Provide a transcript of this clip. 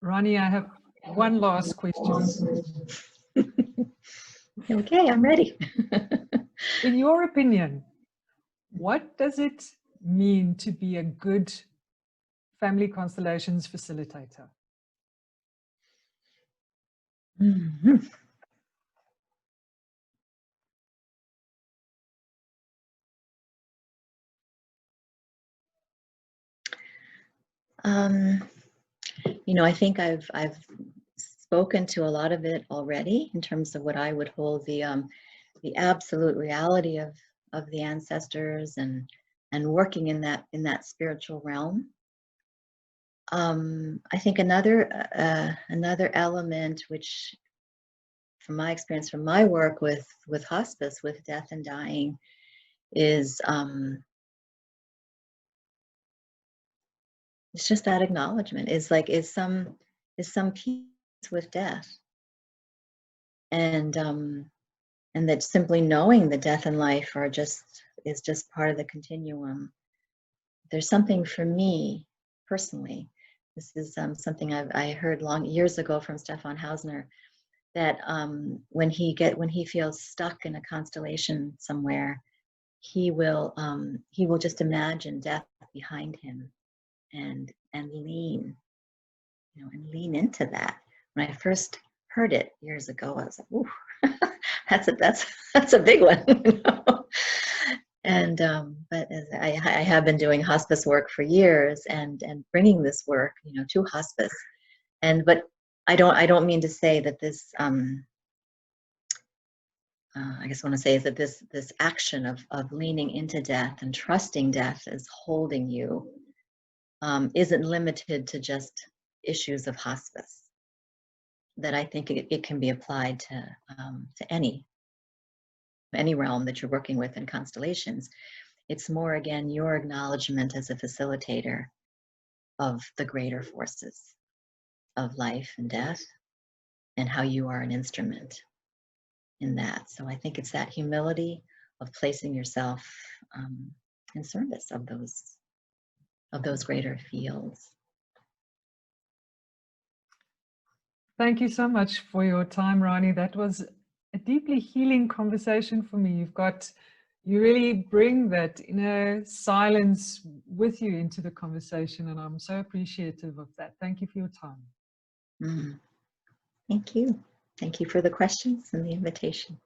Rani, I have one last question. Okay, I'm ready. In your opinion, what does it mean to be a good family constellations facilitator? Mm-hmm. You know, I think I've spoken to a lot of it already in terms of what I would hold the absolute reality of the ancestors and working in that spiritual realm. I think another element, which from my experience, from my work with hospice, with death and dying, is it's just that acknowledgement. Is some peace with death, and that simply knowing that death and life is just part of the continuum. There's something for me personally. This is something I heard years ago from Stefan Hausner, that when he feels stuck in a constellation somewhere, he will just imagine death behind him and lean, and lean into that. When I first heard it years ago, I was like, "Ooh, that's a big one." And but as I have been doing hospice work for years, and bringing this work, to hospice, but I don't mean to say that this. I guess I want to say is that this action of leaning into death and trusting death is holding you isn't limited to just issues of hospice. That I think it can be applied to any realm that you're working with in constellations. It's more, again, your acknowledgement as a facilitator of the greater forces of life and death, and how you are an instrument in that. So I think it's that humility of placing yourself in service of those greater fields. Thank you so much for your time, Rani. That was a deeply healing conversation for me. You really bring that inner silence with you into the conversation, and I'm so appreciative of that. Thank you for your time. Thank you. Thank you for the questions and the invitation.